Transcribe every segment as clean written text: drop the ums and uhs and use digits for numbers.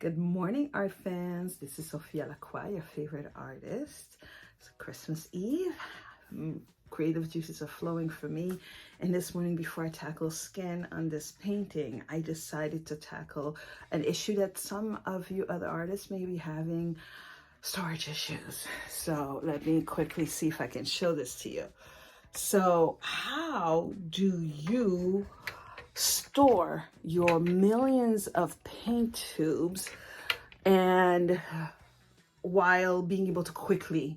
Good morning, art fans. This is Sophia Lacroix, your favorite artist. It's Christmas Eve. Creative juices are flowing for me. And this morning, before I tackle skin on this painting, I decided to tackle an issue that some of you other artists may be having, storage issues. So let me quickly see if I can show this to you. So how do you store your millions of paint tubes and while being able to quickly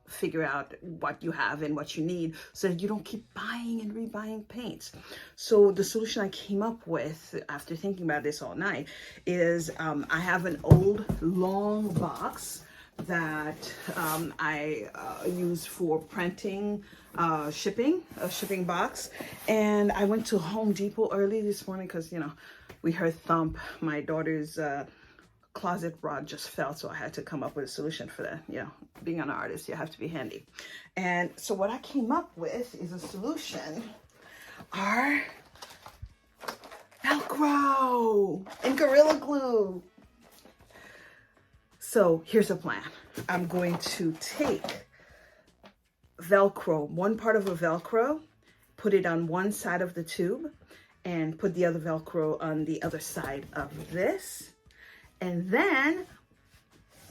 figure out what you have and what you need so that you don't keep buying and rebuying paints? So the solution I came up with after thinking about this all night is I have an old long box that I use for printing, shipping, a shipping box. And I went to Home Depot early this morning because, we heard thump. My daughter's closet rod just fell, so I had to come up with a solution for that. Being an artist, you have to be handy. And so what I came up with is a solution. Our Velcro and Gorilla Glue. So here's a plan. I'm going to take Velcro, one part of a Velcro, put it on one side of the tube, and put the other Velcro on the other side of this, and then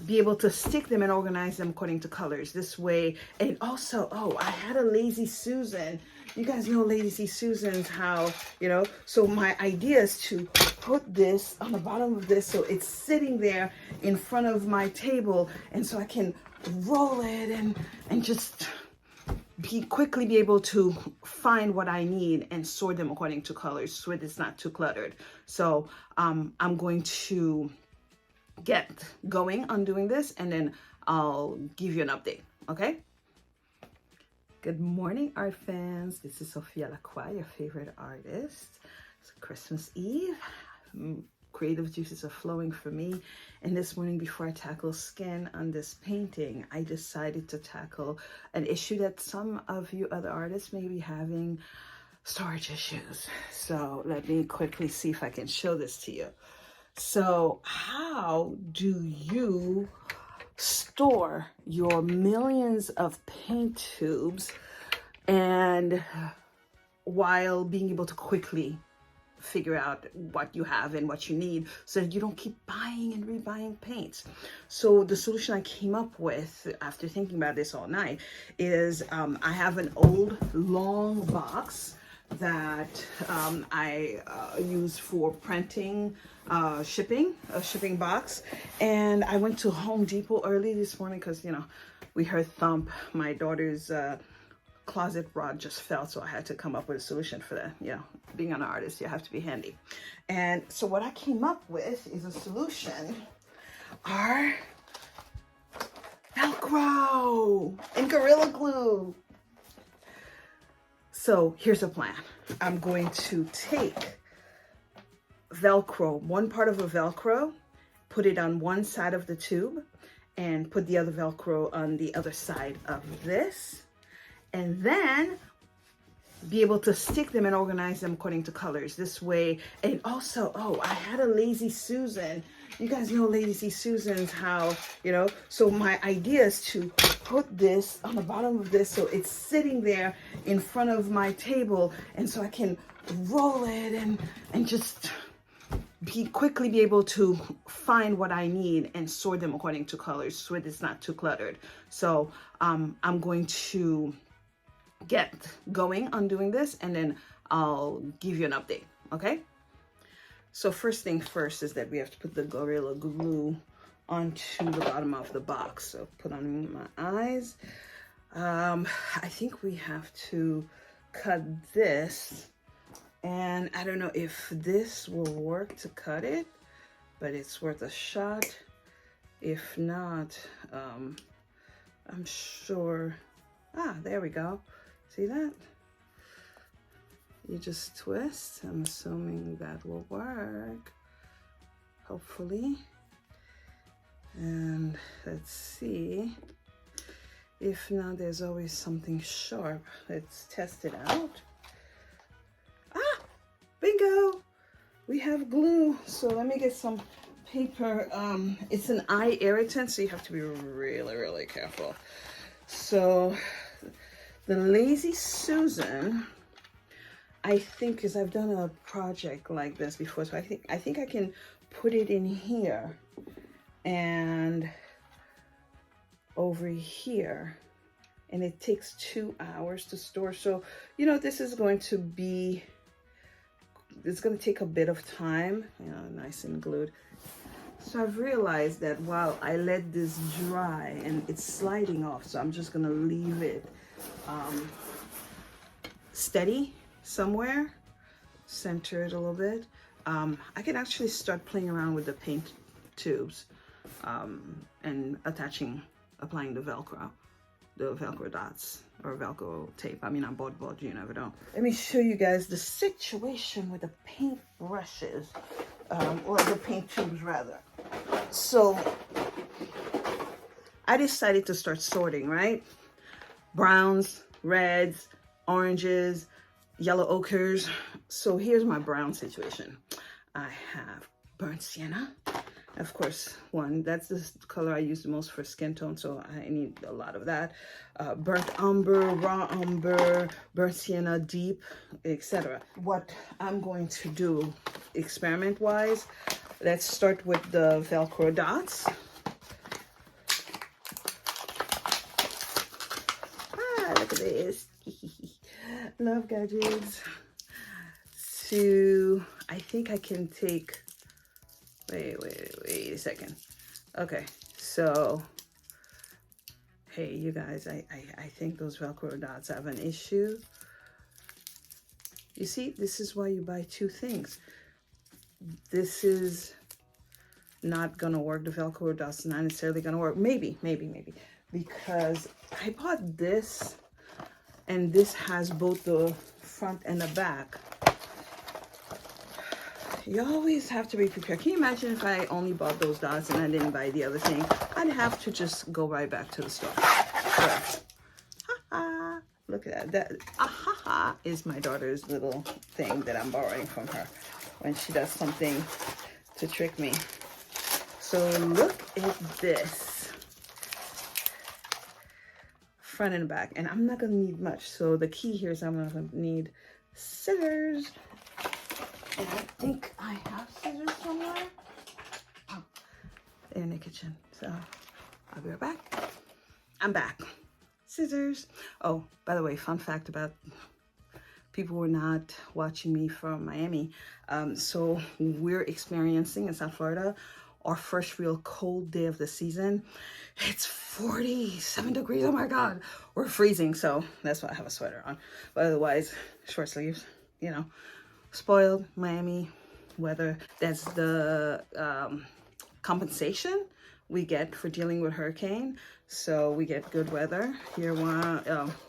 be able to stick them and organize them according to colors this way. And also, I had a Lazy Susan. You guys know Lazy Susans, how, so my idea is to put this on the bottom of this so it's sitting there in front of my table, and so I can roll it and just quickly be able to find what I need and sort them according to colors so it's not too cluttered. So I'm going to get going on doing this, and then I'll give you an update, okay? Good morning, art fans. This is Sophia Lacroix, your favorite artist. It's Christmas Eve. Creative juices are flowing for me. And this morning, before I tackle skin on this painting, I decided to tackle an issue that some of you other artists may be having, storage issues. So let me quickly see if I can show this to you. So how do you store your millions of paint tubes and while being able to quickly figure out what you have and what you need so that you don't keep buying and rebuying paints? So the solution I came up with after thinking about this all night is I have an old long box that I use for printing, shipping, a shipping box. And I went to Home Depot early this morning because, we heard thump. My daughter's closet rod just fell, so I had to come up with a solution for that. Being an artist, you have to be handy. And so what I came up with is a solution. Our Velcro and Gorilla Glue. So here's a plan. I'm going to take Velcro, one part of a Velcro, put it on one side of the tube, and put the other Velcro on the other side of this, and then be able to stick them and organize them according to colors this way. And also, I had a Lazy Susan. You guys know Lazy Susans, how, so my idea is to put this on the bottom of this so it's sitting there in front of my table, and so I can roll it and just quickly be able to find what I need and sort them according to colors so it's not too cluttered. So I'm going to get going on doing this, and then I'll give you an update, okay? So first thing first is that we have to put the Gorilla Glue onto the bottom of the box. So put on my eyes. I think we have to cut this, and I don't know if this will work to cut it, but it's worth a shot. If not, I'm sure, there we go. See that? You just twist. I'm assuming that will work, hopefully. And let's see. If not, there's always something sharp. Let's test it out. Bingo! We have glue. So let me get some paper, it's an eye irritant, so you have to be really, really careful. So the Lazy Susan, I think, because I've done a project like this before, so I think I can put it in here and over here, and it takes 2 hours to store. So, you know, this is going to be, it's going to take a bit of time, you know, nice and glued. So I've realized that while I let this dry and it's sliding off, so I'm just going to leave it steady somewhere, center it a little bit. I can actually start playing around with the paint tubes and applying the Velcro dots or Velcro tape. I mean, I bought, you never know. Let me show you guys the situation with the paint brushes, or the paint tubes rather. So I decided to start sorting, right? Browns, reds, oranges, yellow ochres. So here's my brown situation. I have burnt sienna. Of course, that's the color I use the most for skin tone, so I need a lot of that. Burnt umber, raw umber, burnt sienna, deep, etc. What I'm going to do experiment-wise, let's start with the Velcro dots. Look at this. Love gadgets. So I think I can take, wait a second. Okay, so hey, you guys, I think those Velcro dots have an issue. You see, this is why you buy 2 things. This is not gonna work. The Velcro dots not necessarily gonna work. Maybe, because I bought this, and this has both the front and the back. You always have to be prepared. Can you imagine if I only bought those dots and I didn't buy the other thing? I'd have to just go right back to the store. But, look at that. That is my daughter's little thing that I'm borrowing from her when she does something to trick me. So look at this. Front and back. And I'm not going to need much. So the key here is I'm going to need scissors. And I think I have scissors somewhere. Oh, they're in the kitchen. So I'll be right back. I'm back. Scissors. Oh, by the way, fun fact about people who are not watching me from Miami. So we're experiencing in South Florida our first real cold day of the season. It's 47 degrees. Oh my God. We're freezing. So that's why I have a sweater on. But otherwise, short sleeves, you know. Spoiled Miami weather. That's the compensation we get for dealing with hurricane. So we get good weather here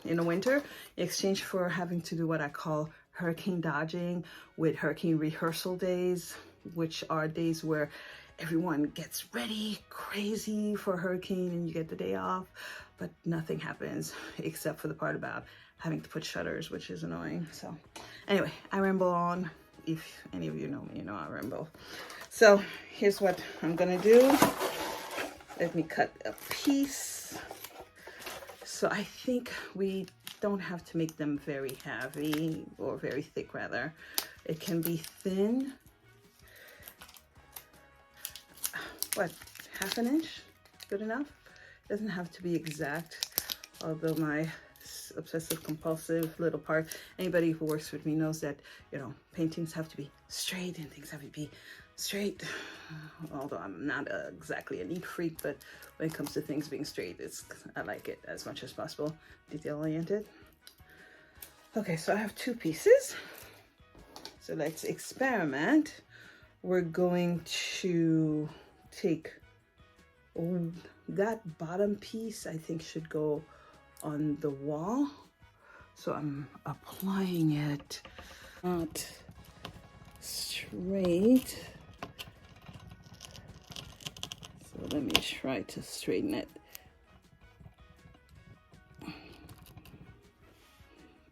in the winter, in exchange for having to do what I call hurricane dodging with hurricane rehearsal days, which are days where everyone gets ready crazy for a hurricane and you get the day off, but nothing happens except for the part about having to put shutters, which is annoying. So anyway, I ramble on. If any of you know me, you know I ramble. So here's what I'm gonna do. Let me cut a piece. So I think we don't have to make them very heavy or very thick rather. It can be thin. What, half an inch? Good enough? Doesn't have to be exact, although my obsessive compulsive little part, anybody who works with me knows that, you know, paintings have to be straight and things have to be straight, although I'm not exactly a neat freak, but when it comes to things being straight, I like it as much as possible, detail oriented. Okay, so I have 2 pieces, so let's experiment. We're going to take that bottom piece, I think should go on the wall. So I'm applying it not straight. So let me try to straighten it.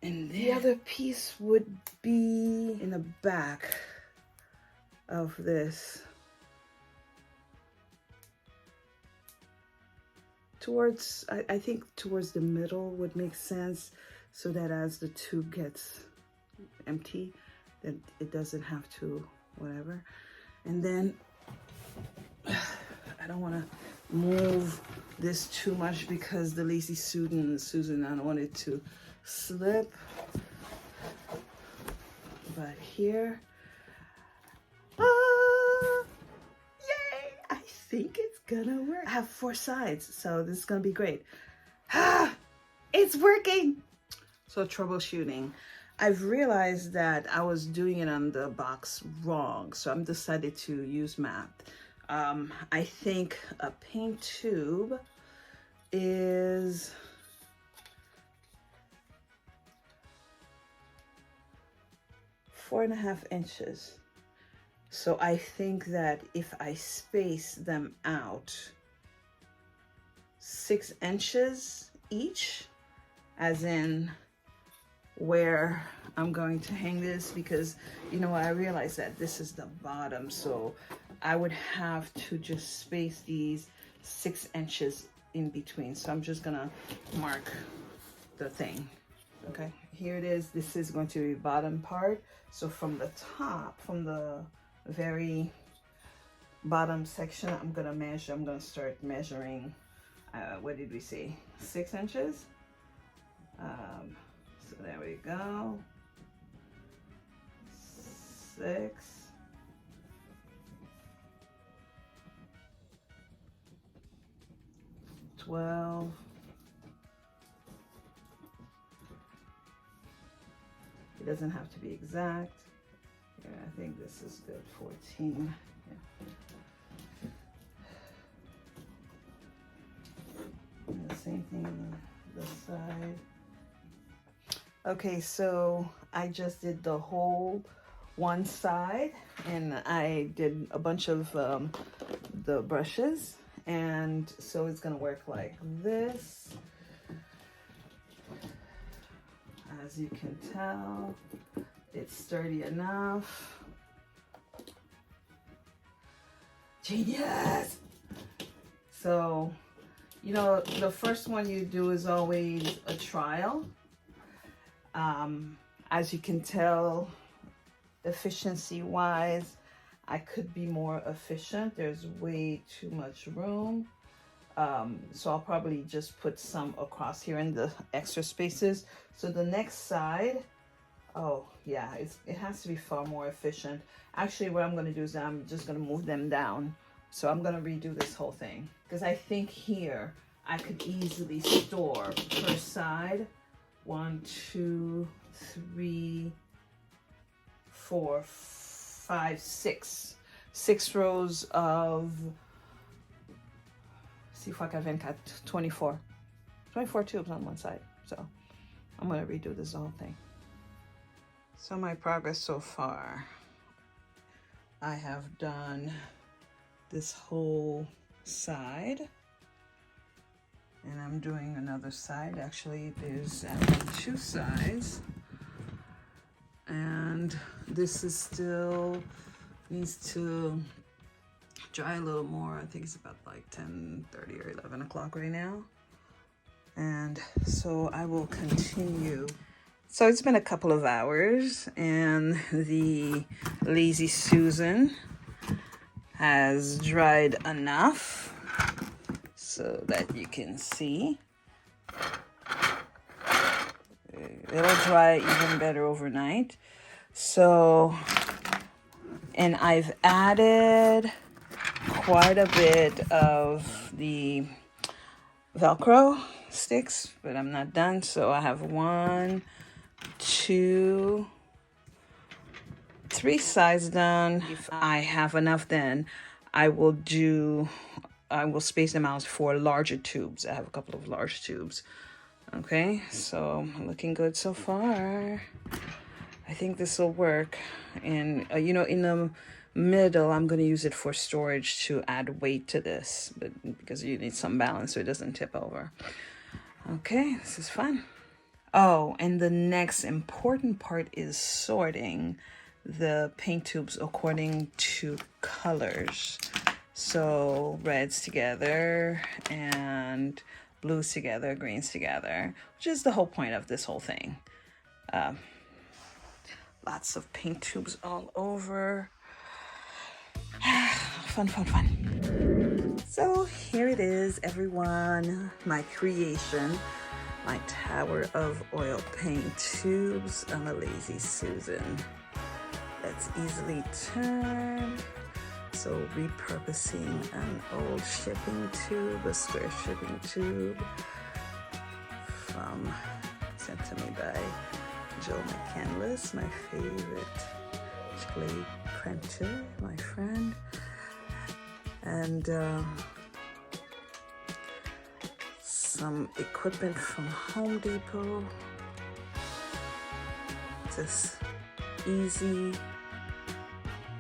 And the other piece would be in the back of this. towards, I think towards the middle would make sense, so that as the tube gets empty, that it doesn't have to whatever. And then I don't want to move this too much because the Lazy Susan, I don't want it to slip. But here, yay! I think it's gonna work. I have 4 sides, so this is gonna be great. It's working! So troubleshooting. I've realized that I was doing it on the box wrong, so I'm decided to use math. I think a paint tube is 4.5 inches. So I think that if I space them out 6 inches each, as in where I'm going to hang this, because you know I realize that this is the bottom, so I would have to just space these 6 inches in between. So I'm just gonna mark the thing. Okay, here it is. This is going to be bottom part. So from the top, from the very bottom section, I'm gonna measure. I'm gonna start measuring. What did we say? 6 inches. So there we go. 6. 12. It doesn't have to be exact. Yeah, I think this is good. 14. Yeah. And the same thing on the side. Okay, so I just did the whole one side, and I did a bunch of the brushes, and so it's gonna work like this. As you can tell, it's sturdy enough. Genius! So, you know, the first one you do is always a trial. As you can tell, efficiency-wise, I could be more efficient. There's way too much room. So I'll probably just put some across here in the extra spaces. So the next side, oh yeah, it has to be far more efficient. Actually, what I'm gonna do is I'm just gonna move them down. So I'm gonna redo this whole thing, because I think here I could easily store per side 1, 2, 3, 4, 5, 6. 6 rows of, see if I can 24 tubes on one side. So I'm gonna redo this whole thing. So my progress so far, I have done this whole side, and I'm doing another side. Actually, there's 2 sides, and this is still needs to dry a little more. I think it's about like 10:30 or 11 o'clock right now, and so I will continue. So it's been a couple of hours, and the Lazy Susan has dried enough so that you can see. It'll dry even better overnight. So, and I've added quite a bit of the Velcro sticks, but I'm not done. So I have 1, 2, 3 sides done. If I have enough, then I will space them out for larger tubes. I have a couple of large tubes. Okay, so looking good so far. I think this will work. And you know, in the middle, I'm going to use it for storage to add weight to this, but because you need some balance so it doesn't tip over. Okay, this is fun. Oh, and the next important part is sorting the paint tubes according to colors. So reds together and blues together, greens together, which is the whole point of this whole thing. Lots of paint tubes all over. Fun, fun, fun. So here it is, everyone. My creation, my tower of oil paint tubes on a Lazy Susan. That's easily turned. So repurposing an old shipping tube, a square shipping tube sent to me by Jill McCandless, my favorite clay printer, my friend. And some equipment from Home Depot. Just easy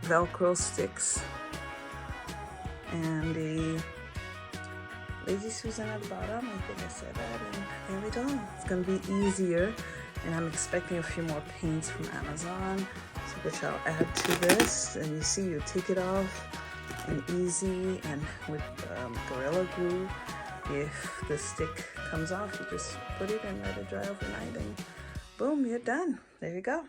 Velcro sticks. And the Lazy Susan at the bottom, I think I said that, and there we go. It's gonna be easier, and I'm expecting a few more paints from Amazon, so which I'll add to this. And you see, you take it off, and easy, and with Gorilla Glue, if the stick comes off, you just put it and let it dry overnight, and boom, you're done. There you go.